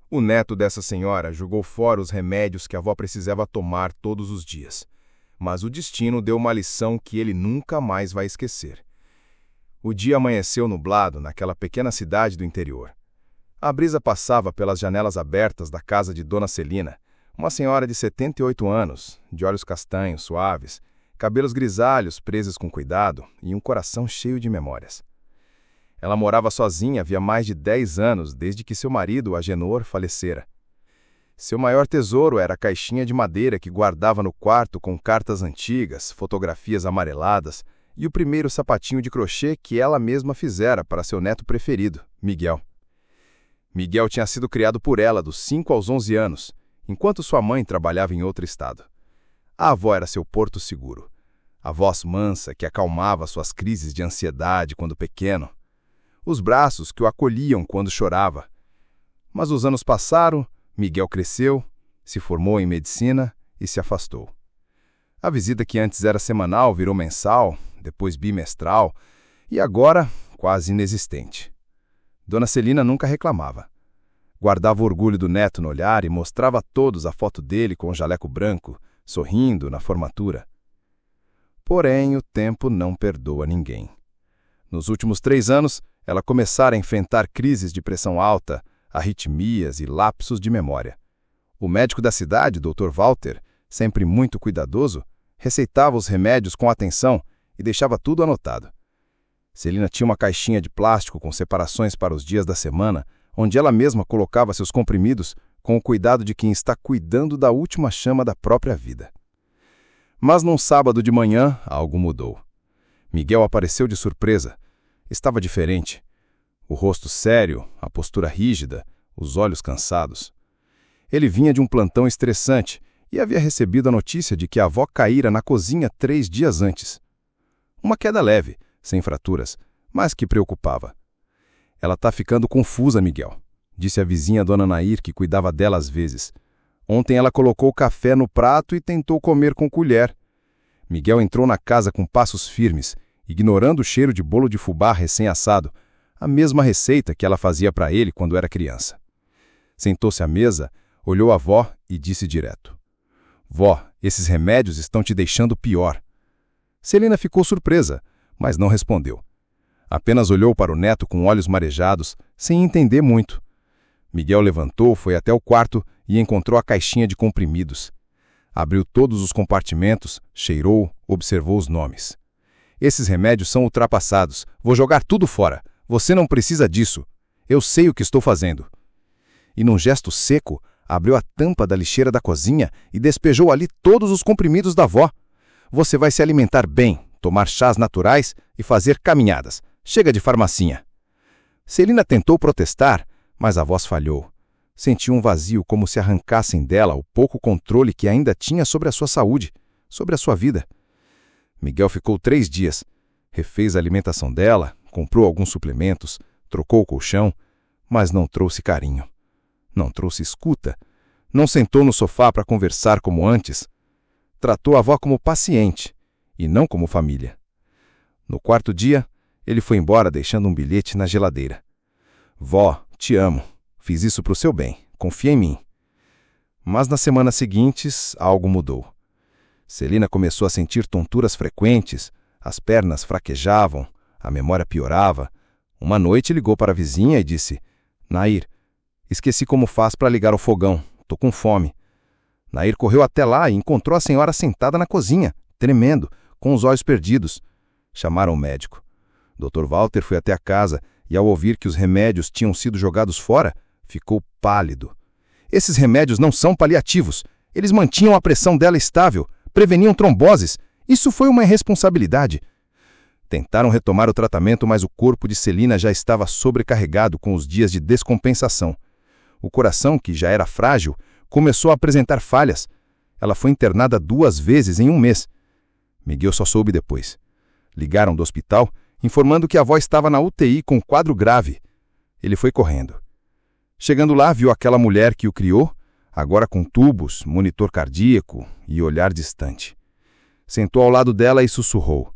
O neto dessa senhora jogou fora os remédios que a avó precisava tomar todos os dias. Mas o destino deu uma lição que ele nunca mais vai esquecer. O dia amanheceu nublado naquela pequena cidade do interior. A brisa passava pelas janelas abertas da casa de Dona Celina, uma senhora de 78 anos, de olhos castanhos suaves, cabelos grisalhos presos com cuidado e um coração cheio de memórias. Ela morava sozinha havia mais de 10 anos, desde que seu marido, Agenor, falecera. Seu maior tesouro era a caixinha de madeira que guardava no quarto com cartas antigas, fotografias amareladas e o primeiro sapatinho de crochê que ela mesma fizera para seu neto preferido, Miguel. Miguel tinha sido criado por ela dos 5 aos 11 anos, enquanto sua mãe trabalhava em outro estado. A avó era seu porto seguro, a voz mansa que acalmava suas crises de ansiedade quando pequeno, os braços que o acolhiam quando chorava. Mas os anos passaram, Miguel cresceu, se formou em medicina e se afastou. A visita que antes era semanal virou mensal, depois bimestral e agora quase inexistente. Dona Celina nunca reclamava. Guardava o orgulho do neto no olhar e mostrava a todos a foto dele com o jaleco branco, sorrindo na formatura. Porém, o tempo não perdoa ninguém. Nos últimos 3 anos, ela começara a enfrentar crises de pressão alta, arritmias e lapsos de memória. O médico da cidade, Dr. Walter, sempre muito cuidadoso, receitava os remédios com atenção e deixava tudo anotado. Celina tinha uma caixinha de plástico com separações para os dias da semana, onde ela mesma colocava seus comprimidos com o cuidado de quem está cuidando da última chama da própria vida. Mas num sábado de manhã, algo mudou. Miguel apareceu de surpresa. Estava diferente. O rosto sério, a postura rígida, os olhos cansados. Ele vinha de um plantão estressante e havia recebido a notícia de que a avó caíra na cozinha 3 dias antes. Uma queda leve, sem fraturas, mas que preocupava. Ela está ficando confusa, Miguel, disse a vizinha Dona Nair, que cuidava dela às vezes. Ontem ela colocou café no prato e tentou comer com colher. Miguel entrou na casa com passos firmes, ignorando o cheiro de bolo de fubá recém-assado, a mesma receita que ela fazia para ele quando era criança. Sentou-se à mesa, olhou a avó e disse direto: "Vó, esses remédios estão te deixando pior." Celina ficou surpresa, mas não respondeu. Apenas olhou para o neto com olhos marejados, sem entender muito. Miguel levantou, foi até o quarto e encontrou a caixinha de comprimidos. Abriu todos os compartimentos, cheirou, observou os nomes. "Esses remédios são ultrapassados. Vou jogar tudo fora. Você não precisa disso. Eu sei o que estou fazendo." E num gesto seco, abriu a tampa da lixeira da cozinha e despejou ali todos os comprimidos da avó. "Você vai se alimentar bem, tomar chás naturais e fazer caminhadas. Chega de farmacinha." Celina tentou protestar, mas a voz falhou. Sentiu um vazio, como se arrancassem dela o pouco controle que ainda tinha sobre a sua saúde, sobre a sua vida. Miguel ficou 3 dias. Refez a alimentação dela, comprou alguns suplementos, trocou o colchão, mas não trouxe carinho. Não trouxe escuta. Não sentou no sofá para conversar como antes. Tratou a avó como paciente, e não como família. No 4º dia, ele foi embora deixando um bilhete na geladeira. "Vó, te amo. Fiz isso para o seu bem. Confia em mim." Mas nas semanas seguintes, algo mudou. Celina começou a sentir tonturas frequentes, as pernas fraquejavam, a memória piorava. Uma noite ligou para a vizinha e disse: "Nair, esqueci como faz para ligar o fogão. Tô com fome." Nair correu até lá e encontrou a senhora sentada na cozinha, tremendo, com os olhos perdidos. Chamaram o médico. Dr. Walter foi até a casa e, ao ouvir que os remédios tinham sido jogados fora, ficou pálido. "Esses remédios não são paliativos. Eles mantinham a pressão dela estável, preveniam tromboses. Isso foi uma irresponsabilidade." Tentaram retomar o tratamento, mas o corpo de Celina já estava sobrecarregado com os dias de descompensação. O coração, que já era frágil, começou a apresentar falhas. Ela foi internada 2 vezes em 1 mês. Miguel só soube depois. Ligaram do hospital, informando que a avó estava na UTI com quadro grave. Ele foi correndo. Chegando lá, viu aquela mulher que o criou, agora com tubos, monitor cardíaco e olhar distante. Sentou ao lado dela e sussurrou: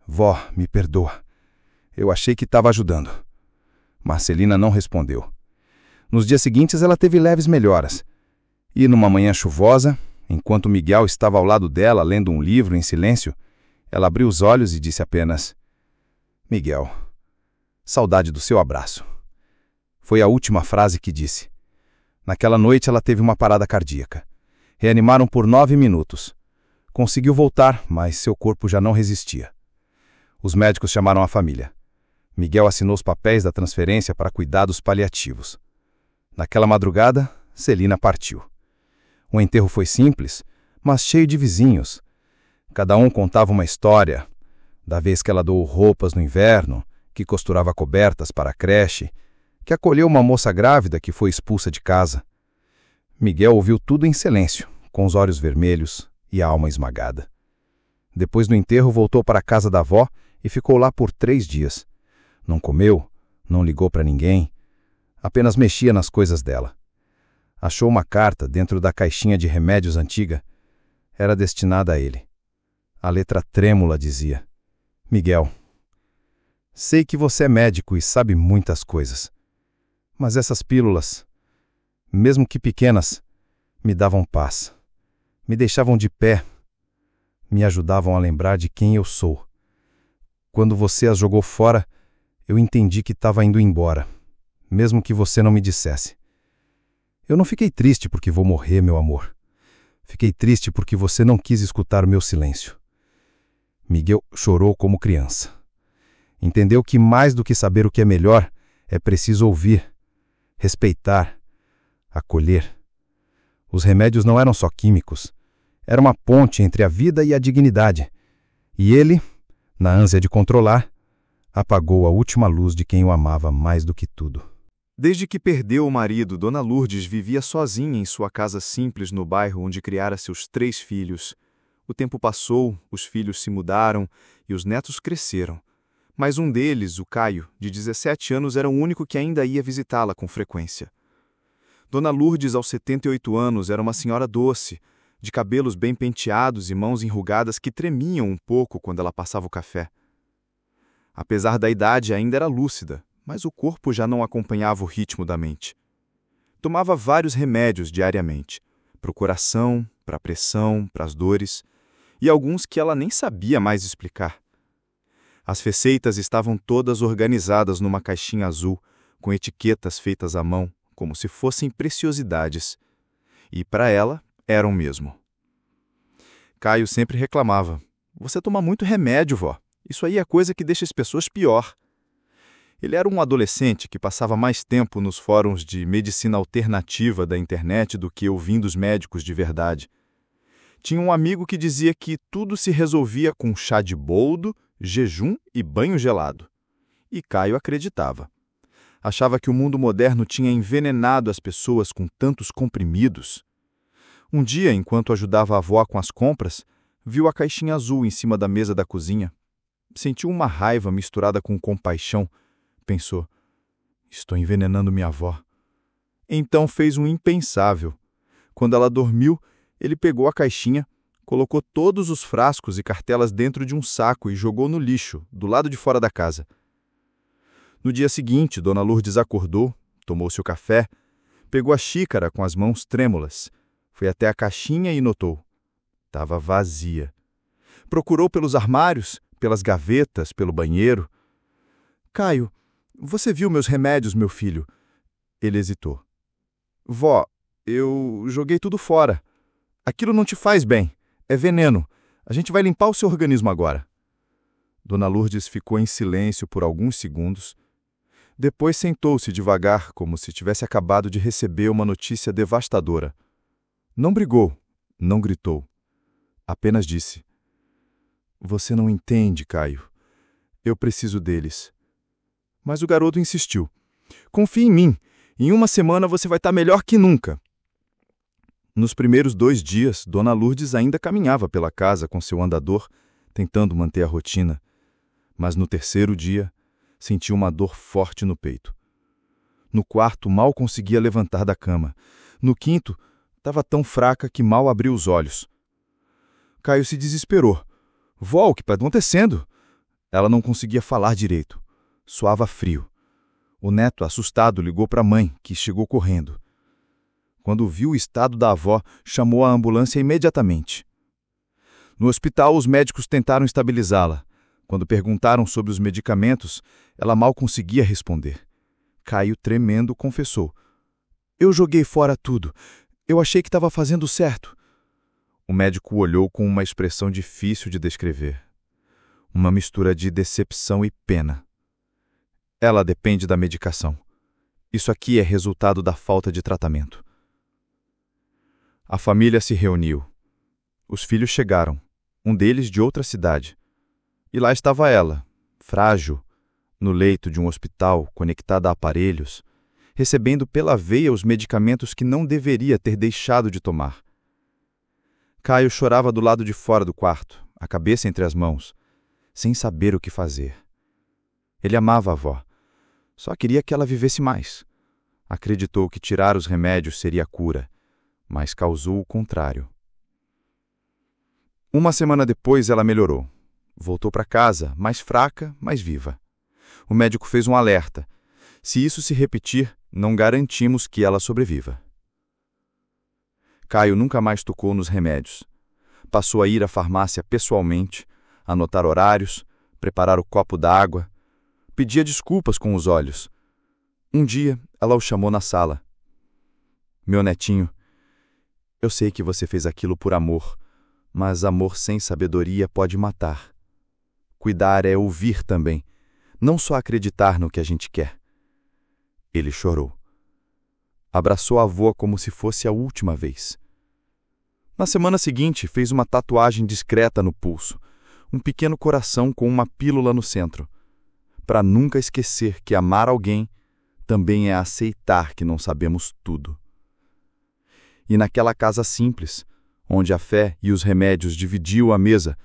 "Vó, me perdoa. Eu achei que estava ajudando." Marcelina não respondeu. Nos dias seguintes, ela teve leves melhoras. E numa manhã chuvosa, enquanto Miguel estava ao lado dela lendo um livro em silêncio, ela abriu os olhos e disse apenas: Miguel, saudade do seu abraço. Foi a última frase que disse. Naquela noite ela teve uma parada cardíaca. Reanimaram por 9 minutos. Conseguiu voltar, mas seu corpo já não resistia. Os médicos chamaram a família. Miguel assinou os papéis da transferência para cuidados paliativos. Naquela madrugada, Celina partiu. O enterro foi simples, mas cheio de vizinhos. Cada um contava uma história, da vez que ela doou roupas no inverno, que costurava cobertas para a creche, que acolheu uma moça grávida que foi expulsa de casa. Miguel ouviu tudo em silêncio, com os olhos vermelhos e a alma esmagada. Depois do enterro, voltou para a casa da avó e ficou lá por 3 dias. Não comeu, não ligou para ninguém, apenas mexia nas coisas dela. Achou uma carta dentro da caixinha de remédios antiga. Era destinada a ele. A letra trêmula dizia: Miguel, sei que você é médico e sabe muitas coisas, mas essas pílulas, mesmo que pequenas, me davam paz, me deixavam de pé, me ajudavam a lembrar de quem eu sou. Quando você as jogou fora, eu entendi que estava indo embora, mesmo que você não me dissesse. Eu não fiquei triste porque vou morrer, meu amor. Fiquei triste porque você não quis escutar o meu silêncio. Miguel chorou como criança. Entendeu que mais do que saber o que é melhor, é preciso ouvir, respeitar, acolher. Os remédios não eram só químicos. Era uma ponte entre a vida e a dignidade. E ele, na ânsia de controlar, apagou a última luz de quem o amava mais do que tudo. Desde que perdeu o marido, Dona Lourdes vivia sozinha em sua casa simples no bairro onde criara seus 3 filhos. O tempo passou, os filhos se mudaram e os netos cresceram. Mas um deles, o Caio, de 17 anos, era o único que ainda ia visitá-la com frequência. Dona Lourdes, aos 78 anos, era uma senhora doce, de cabelos bem penteados e mãos enrugadas que tremiam um pouco quando ela passava o café. Apesar da idade, ainda era lúcida, mas o corpo já não acompanhava o ritmo da mente. Tomava vários remédios diariamente, para o coração, para a pressão, para as dores, e alguns que ela nem sabia mais explicar. As receitas estavam todas organizadas numa caixinha azul, com etiquetas feitas à mão, como se fossem preciosidades. E para ela, eram mesmo. Caio sempre reclamava: Você toma muito remédio, vó. Isso aí é coisa que deixa as pessoas pior. Ele era um adolescente que passava mais tempo nos fóruns de medicina alternativa da internet do que ouvindo os médicos de verdade. Tinha um amigo que dizia que tudo se resolvia com chá de boldo, jejum e banho gelado. E Caio acreditava. Achava que o mundo moderno tinha envenenado as pessoas com tantos comprimidos. Um dia, enquanto ajudava a avó com as compras, viu a caixinha azul em cima da mesa da cozinha. Sentiu uma raiva misturada com compaixão. Pensou: estou envenenando minha avó. Então fez um impensável. Quando ela dormiu, ele pegou a caixinha, colocou todos os frascos e cartelas dentro de um saco e jogou no lixo, do lado de fora da casa. No dia seguinte, Dona Lourdes acordou, tomou seu café, pegou a xícara com as mãos trêmulas, foi até a caixinha e notou: estava vazia. Procurou pelos armários, pelas gavetas, pelo banheiro. Caio, você viu meus remédios, meu filho? Ele hesitou. Vó, eu joguei tudo fora. Aquilo não te faz bem. É veneno. A gente vai limpar o seu organismo agora. Dona Lourdes ficou em silêncio por alguns segundos. Depois sentou-se devagar, como se tivesse acabado de receber uma notícia devastadora. Não brigou, não gritou. Apenas disse: Você não entende, Caio. Eu preciso deles. Mas o garoto insistiu. Confie em mim. Em uma semana você vai estar melhor que nunca. Nos primeiros 2 dias, Dona Lourdes ainda caminhava pela casa com seu andador, tentando manter a rotina. Mas no 3º dia, sentiu uma dor forte no peito. No 4º, mal conseguia levantar da cama. No 5º, estava tão fraca que mal abriu os olhos. Caio se desesperou. Vó, o que está acontecendo? Ela não conseguia falar direito. Suava frio. O neto, assustado, ligou para a mãe, que chegou correndo. Quando viu o estado da avó, chamou a ambulância imediatamente. No hospital, os médicos tentaram estabilizá-la. Quando perguntaram sobre os medicamentos, ela mal conseguia responder. Caio, tremendo, confessou: "Eu joguei fora tudo. Eu achei que estava fazendo certo." O médico olhou com uma expressão difícil de descrever. Uma mistura de decepção e pena. "Ela depende da medicação. Isso aqui é resultado da falta de tratamento." A família se reuniu. Os filhos chegaram, um deles de outra cidade. E lá estava ela, frágil, no leito de um hospital, conectada a aparelhos, recebendo pela veia os medicamentos que não deveria ter deixado de tomar. Caio chorava do lado de fora do quarto, a cabeça entre as mãos, sem saber o que fazer. Ele amava a avó, só queria que ela vivesse mais. Acreditou que tirar os remédios seria a cura, mas causou o contrário. Uma semana depois ela melhorou. Voltou para casa, mais fraca, mais viva. O médico fez um alerta: se isso se repetir, não garantimos que ela sobreviva. Caio nunca mais tocou nos remédios. Passou a ir à farmácia pessoalmente, anotar horários, preparar o copo d'água. Pedia desculpas com os olhos. Um dia, ela o chamou na sala. "Meu netinho, eu sei que você fez aquilo por amor, mas amor sem sabedoria pode matar. Cuidar é ouvir também, não só acreditar no que a gente quer." Ele chorou. Abraçou a avó como se fosse a última vez. Na semana seguinte, fez uma tatuagem discreta no pulso, um pequeno coração com uma pílula no centro, para nunca esquecer que amar alguém também é aceitar que não sabemos tudo. E naquela casa simples, onde a fé e os remédios dividiam a mesa,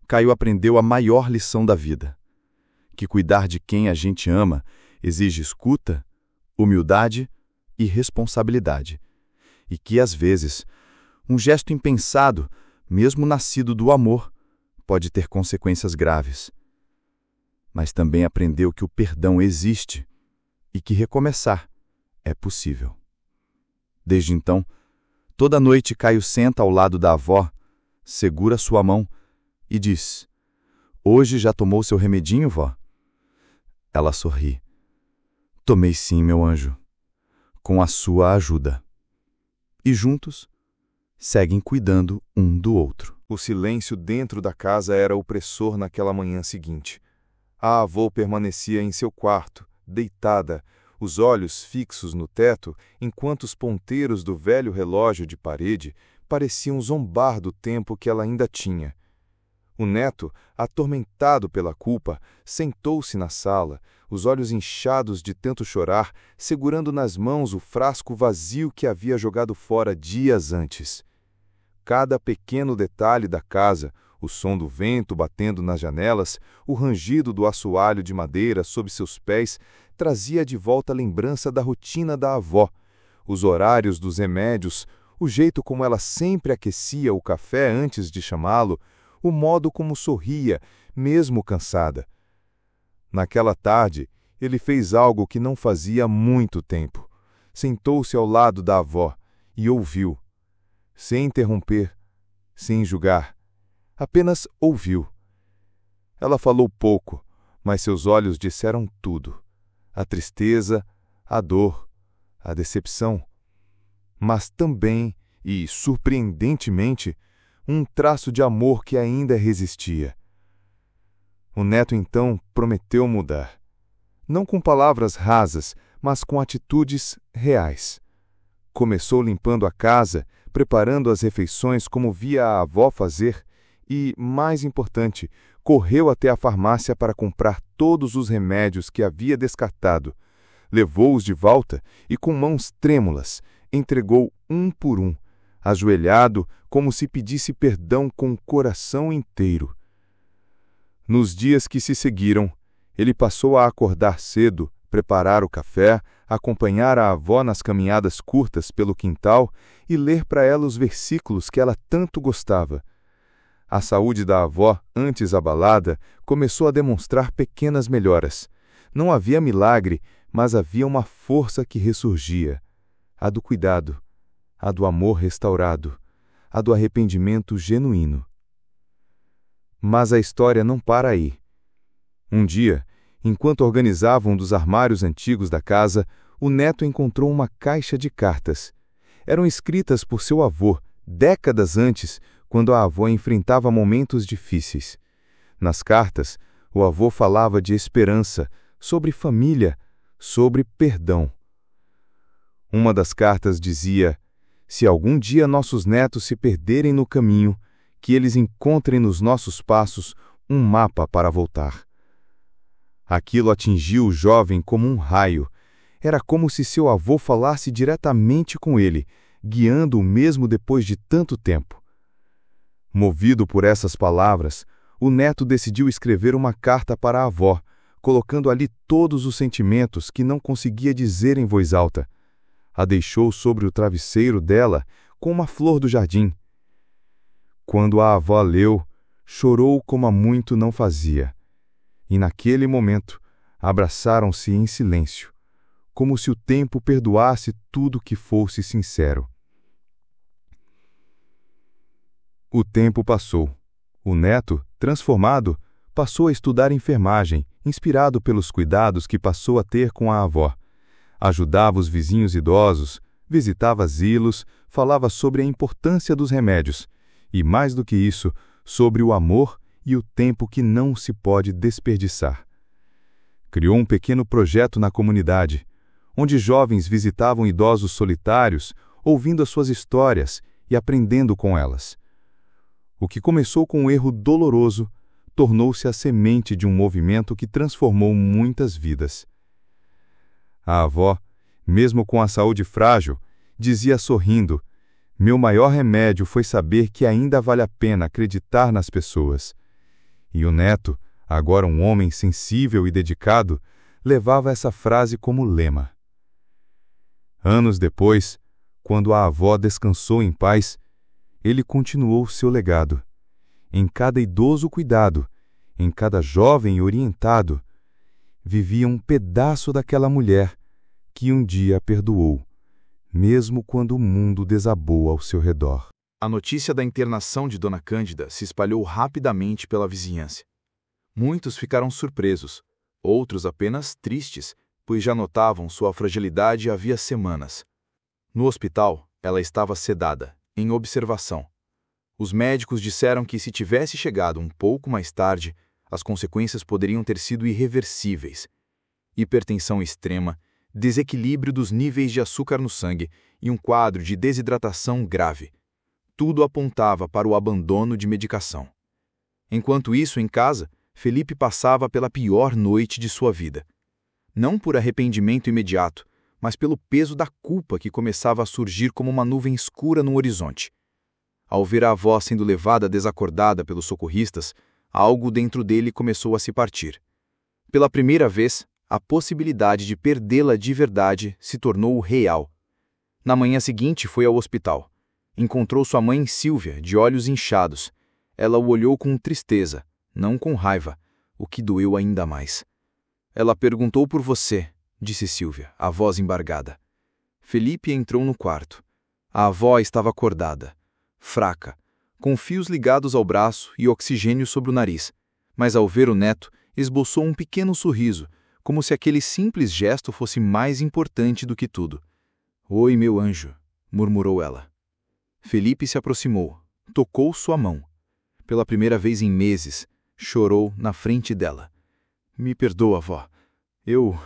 Caio aprendeu a maior lição da vida: que cuidar de quem a gente ama exige escuta, humildade e responsabilidade, e que, às vezes, um gesto impensado, mesmo nascido do amor, pode ter consequências graves. Mas também aprendeu que o perdão existe e que recomeçar é possível. Desde então, toda noite Caio senta ao lado da avó, segura sua mão e diz: "Hoje já tomou seu remedinho, vó?" Ela sorri. "Tomei sim, meu anjo, com a sua ajuda." E juntos, seguem cuidando um do outro. O silêncio dentro da casa era opressor naquela manhã seguinte. A avó permanecia em seu quarto, deitada, os olhos fixos no teto, enquanto os ponteiros do velho relógio de parede pareciam zombar do tempo que ela ainda tinha. O neto, atormentado pela culpa, sentou-se na sala, os olhos inchados de tanto chorar, segurando nas mãos o frasco vazio que havia jogado fora dias antes. Cada pequeno detalhe da casa, o som do vento batendo nas janelas, o rangido do assoalho de madeira sob seus pés, trazia de volta a lembrança da rotina da avó, os horários dos remédios, o jeito como ela sempre aquecia o café antes de chamá-lo, o modo como sorria, mesmo cansada. Naquela tarde, ele fez algo que não fazia há muito tempo. Sentou-se ao lado da avó e ouviu, sem interromper, sem julgar. Apenas ouviu. Ela falou pouco, mas seus olhos disseram tudo: a tristeza, a dor, a decepção, mas também, e surpreendentemente, um traço de amor que ainda resistia. O neto então prometeu mudar. Não com palavras rasas, mas com atitudes reais. Começou limpando a casa, preparando as refeições como via a avó fazer e, mais importante, correu até a farmácia para comprar todos os remédios que havia descartado. Levou-os de volta e, com mãos trêmulas, entregou um por um, ajoelhado como se pedisse perdão com o coração inteiro. Nos dias que se seguiram, ele passou a acordar cedo, preparar o café, acompanhar a avó nas caminhadas curtas pelo quintal e ler para ela os versículos que ela tanto gostava. A saúde da avó, antes abalada, começou a demonstrar pequenas melhoras. Não havia milagre, mas havia uma força que ressurgia, a do cuidado, a do amor restaurado, a do arrependimento genuíno. Mas a história não para aí. Um dia, enquanto organizava um dos armários antigos da casa, o neto encontrou uma caixa de cartas. Eram escritas por seu avô, décadas antes, quando a avó enfrentava momentos difíceis. Nas cartas, o avô falava de esperança, sobre família, sobre perdão. Uma das cartas dizia: se algum dia nossos netos se perderem no caminho, que eles encontrem nos nossos passos um mapa para voltar. Aquilo atingiu o jovem como um raio. Era como se seu avô falasse diretamente com ele, guiando-o mesmo depois de tanto tempo. Movido por essas palavras, o neto decidiu escrever uma carta para a avó, colocando ali todos os sentimentos que não conseguia dizer em voz alta. A deixou sobre o travesseiro dela com uma flor do jardim. Quando a avó leu, chorou como há muito não fazia. E naquele momento, abraçaram-se em silêncio, como se o tempo perdoasse tudo que fosse sincero. O tempo passou. O neto, transformado, passou a estudar enfermagem, inspirado pelos cuidados que passou a ter com a avó. Ajudava os vizinhos idosos, visitava asilos, falava sobre a importância dos remédios e, mais do que isso, sobre o amor e o tempo que não se pode desperdiçar. Criou um pequeno projeto na comunidade, onde jovens visitavam idosos solitários, ouvindo as suas histórias e aprendendo com elas. O que começou com um erro doloroso tornou-se a semente de um movimento que transformou muitas vidas. A avó, mesmo com a saúde frágil, dizia sorrindo: meu maior remédio foi saber que ainda vale a pena acreditar nas pessoas. E o neto, agora um homem sensível e dedicado, levava essa frase como lema. Anos depois, quando a avó descansou em paz, ele continuou seu legado. Em cada idoso cuidado, em cada jovem orientado, vivia um pedaço daquela mulher que um dia perdoou, mesmo quando o mundo desabou ao seu redor. A notícia da internação de Dona Cândida se espalhou rapidamente pela vizinhança. Muitos ficaram surpresos, outros apenas tristes, pois já notavam sua fragilidade havia semanas. No hospital, ela estava sedada, em observação. Os médicos disseram que se tivesse chegado um pouco mais tarde, as consequências poderiam ter sido irreversíveis. Hipertensão extrema, desequilíbrio dos níveis de açúcar no sangue e um quadro de desidratação grave. Tudo apontava para o abandono de medicação. Enquanto isso, em casa, Felipe passava pela pior noite de sua vida. Não por arrependimento imediato, mas pelo peso da culpa que começava a surgir como uma nuvem escura no horizonte. Ao ver a avó sendo levada desacordada pelos socorristas, algo dentro dele começou a se partir. Pela primeira vez, a possibilidade de perdê-la de verdade se tornou real. Na manhã seguinte, foi ao hospital. Encontrou sua mãe Sílvia, de olhos inchados. Ela o olhou com tristeza, não com raiva, o que doeu ainda mais. Ela perguntou por você, disse Sílvia, a voz embargada. Felipe entrou no quarto. A avó estava acordada, fraca, com fios ligados ao braço e oxigênio sobre o nariz, mas ao ver o neto, esboçou um pequeno sorriso, como se aquele simples gesto fosse mais importante do que tudo. Oi, meu anjo, murmurou ela. Felipe se aproximou, tocou sua mão. Pela primeira vez em meses, chorou na frente dela. Me perdoa, avó. Eu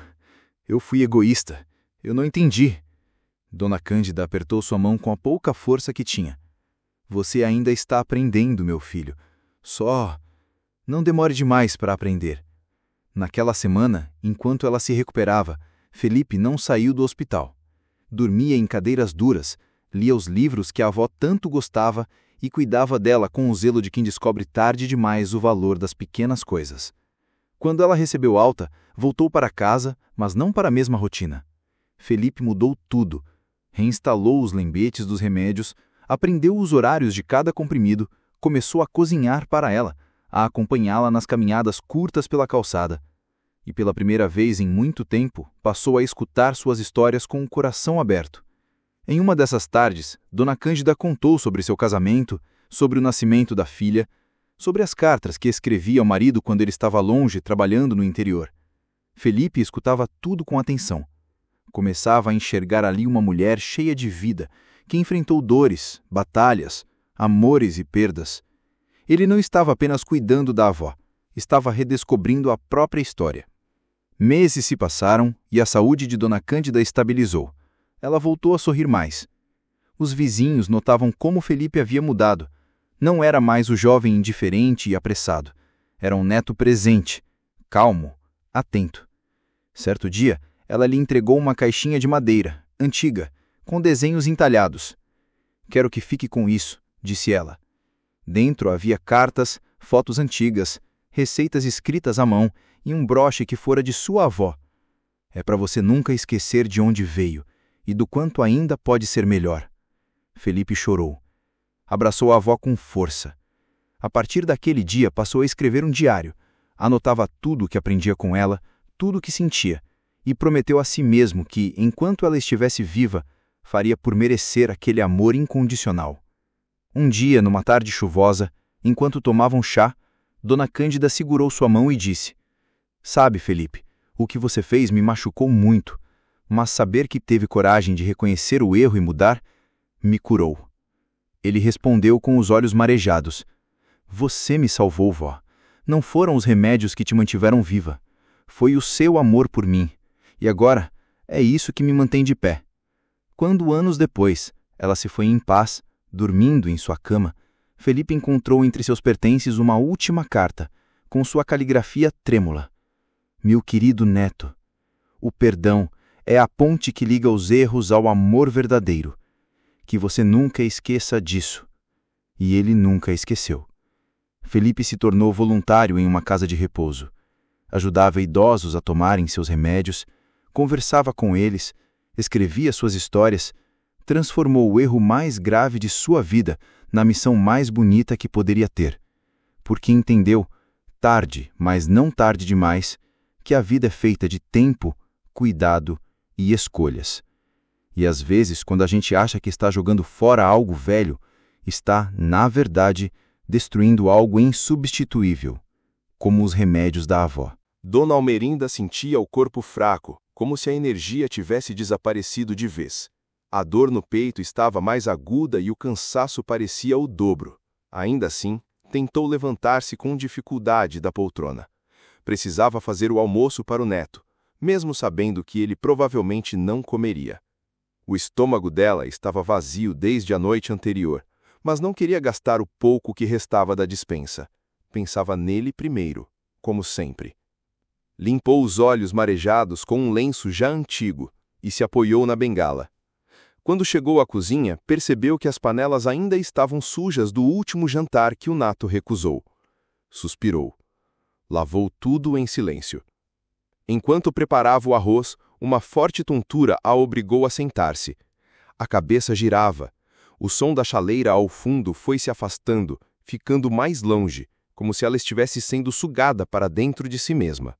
fui egoísta. Eu não entendi. Dona Cândida apertou sua mão com a pouca força que tinha. Você ainda está aprendendo, meu filho. Só não demore demais para aprender. Naquela semana, enquanto ela se recuperava, Felipe não saiu do hospital. Dormia em cadeiras duras, lia os livros que a avó tanto gostava e cuidava dela com o zelo de quem descobre tarde demais o valor das pequenas coisas. Quando ela recebeu alta, voltou para casa, mas não para a mesma rotina. Felipe mudou tudo. Reinstalou os lembretes dos remédios, aprendeu os horários de cada comprimido, começou a cozinhar para ela, a acompanhá-la nas caminhadas curtas pela calçada. e pela primeira vez em muito tempo passou a escutar suas histórias com o coração aberto. Em uma dessas tardes, Dona Cândida contou sobre seu casamento, sobre o nascimento da filha, sobre as cartas que escrevia ao marido quando ele estava longe trabalhando no interior. Felipe escutava tudo com atenção. Começava a enxergar ali uma mulher cheia de vida, que enfrentou dores, batalhas, amores e perdas. Ele não estava apenas cuidando da avó, estava redescobrindo a própria história. Meses se passaram e a saúde de Dona Cândida estabilizou. Ela voltou a sorrir mais. Os vizinhos notavam como Felipe havia mudado. Não era mais o jovem indiferente e apressado. Era um neto presente, calmo, atento. Certo dia, ela lhe entregou uma caixinha de madeira, antiga, com desenhos entalhados. "Quero que fique com isso", disse ela. Dentro havia cartas, fotos antigas, receitas escritas à mão e um broche que fora de sua avó. "É para você nunca esquecer de onde veio e do quanto ainda pode ser melhor." Felipe chorou. Abraçou a avó com força. A partir daquele dia passou a escrever um diário. Anotava tudo o que aprendia com ela, tudo o que sentia, e prometeu a si mesmo que, enquanto ela estivesse viva, faria por merecer aquele amor incondicional. Um dia, numa tarde chuvosa, enquanto tomavam chá, Dona Cândida segurou sua mão e disse: "Sabe, Felipe, o que você fez me machucou muito, mas saber que teve coragem de reconhecer o erro e mudar, me curou." Ele respondeu com os olhos marejados: "Você me salvou, vó. Não foram os remédios que te mantiveram viva. Foi o seu amor por mim. E agora, é isso que me mantém de pé." Quando, anos depois, ela se foi em paz, dormindo em sua cama, Felipe encontrou entre seus pertences uma última carta, com sua caligrafia trêmula. "Meu querido neto, o perdão é a ponte que liga os erros ao amor verdadeiro. Que você nunca esqueça disso." E ele nunca esqueceu. Felipe se tornou voluntário em uma casa de repouso. Ajudava idosos a tomarem seus remédios, conversava com eles, escrevia suas histórias, transformou o erro mais grave de sua vida na missão mais bonita que poderia ter. Porque entendeu, tarde, mas não tarde demais, que a vida é feita de tempo, cuidado e escolhas. E às vezes, quando a gente acha que está jogando fora algo velho, está, na verdade, destruindo algo insubstituível, como os remédios da avó. Dona Almerinda sentia o corpo fraco, como se a energia tivesse desaparecido de vez. A dor no peito estava mais aguda e o cansaço parecia o dobro. Ainda assim, tentou levantar-se com dificuldade da poltrona. Precisava fazer o almoço para o neto, mesmo sabendo que ele provavelmente não comeria. O estômago dela estava vazio desde a noite anterior, mas não queria gastar o pouco que restava da despensa. Pensava nele primeiro, como sempre. Limpou os olhos marejados com um lenço já antigo e se apoiou na bengala. Quando chegou à cozinha, percebeu que as panelas ainda estavam sujas do último jantar que o Nato recusou. Suspirou. Lavou tudo em silêncio. Enquanto preparava o arroz, uma forte tontura a obrigou a sentar-se. A cabeça girava. O som da chaleira ao fundo foi se afastando, ficando mais longe, como se ela estivesse sendo sugada para dentro de si mesma.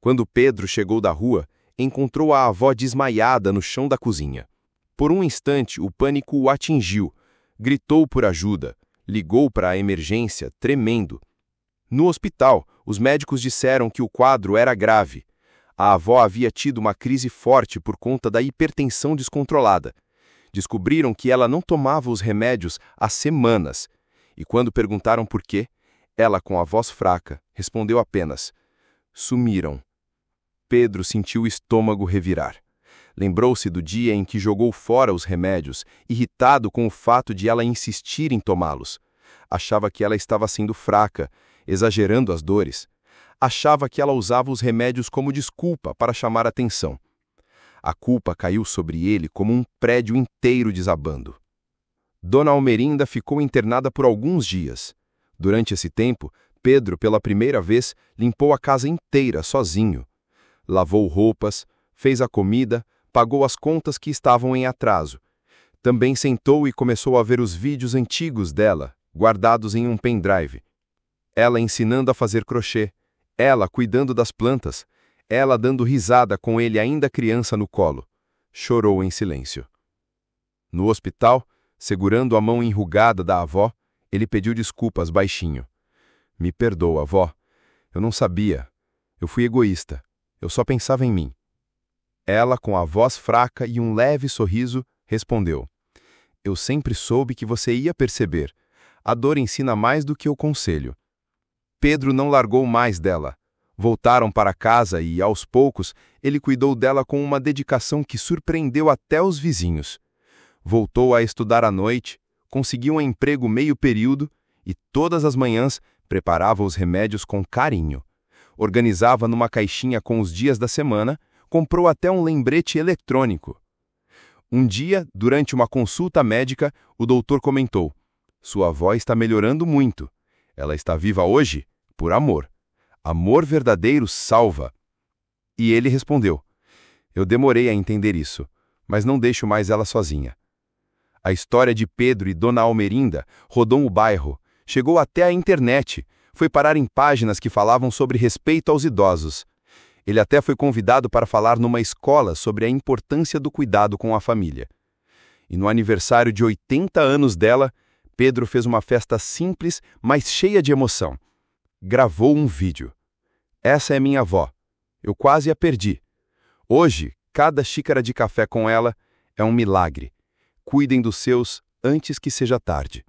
Quando Pedro chegou da rua, encontrou a avó desmaiada no chão da cozinha. Por um instante, o pânico o atingiu. Gritou por ajuda. Ligou para a emergência, tremendo. No hospital, os médicos disseram que o quadro era grave. A avó havia tido uma crise forte por conta da hipertensão descontrolada. Descobriram que ela não tomava os remédios há semanas. E quando perguntaram por quê, ela, com a voz fraca, respondeu apenas: "Sumiram." Pedro sentiu o estômago revirar. Lembrou-se do dia em que jogou fora os remédios, irritado com o fato de ela insistir em tomá-los. Achava que ela estava sendo fraca, exagerando as dores. Achava que ela usava os remédios como desculpa para chamar atenção. A culpa caiu sobre ele como um prédio inteiro desabando. Dona Almerinda ficou internada por alguns dias. Durante esse tempo, Pedro, pela primeira vez, limpou a casa inteira sozinho. Lavou roupas, fez a comida, pagou as contas que estavam em atraso. Também sentou e começou a ver os vídeos antigos dela, guardados em um pendrive. Ela ensinando a fazer crochê, ela cuidando das plantas, ela dando risada com ele ainda criança no colo. Chorou em silêncio. No hospital, segurando a mão enrugada da avó, ele pediu desculpas baixinho. Me perdoa, avó. Eu não sabia. Eu fui egoísta. Eu só pensava em mim. Ela, com a voz fraca e um leve sorriso, respondeu: Eu sempre soube que você ia perceber. A dor ensina mais do que o conselho. Pedro não largou mais dela. Voltaram para casa e, aos poucos, ele cuidou dela com uma dedicação que surpreendeu até os vizinhos. Voltou a estudar à noite, conseguiu um emprego meio período e, todas as manhãs, preparava os remédios com carinho. Organizava numa caixinha com os dias da semana, comprou até um lembrete eletrônico. Um dia, durante uma consulta médica, o doutor comentou: Sua avó está melhorando muito. Ela está viva hoje por amor. Amor verdadeiro salva. E ele respondeu: Eu demorei a entender isso, mas não deixo mais ela sozinha. A história de Pedro e Dona Almerinda rodou o bairro, chegou até a internet, foi parar em páginas que falavam sobre respeito aos idosos. Ele até foi convidado para falar numa escola sobre a importância do cuidado com a família. E no aniversário de 80 anos dela, Pedro fez uma festa simples, mas cheia de emoção. Gravou um vídeo. Essa é minha avó. Eu quase a perdi. Hoje, cada xícara de café com ela é um milagre. Cuidem dos seus antes que seja tarde.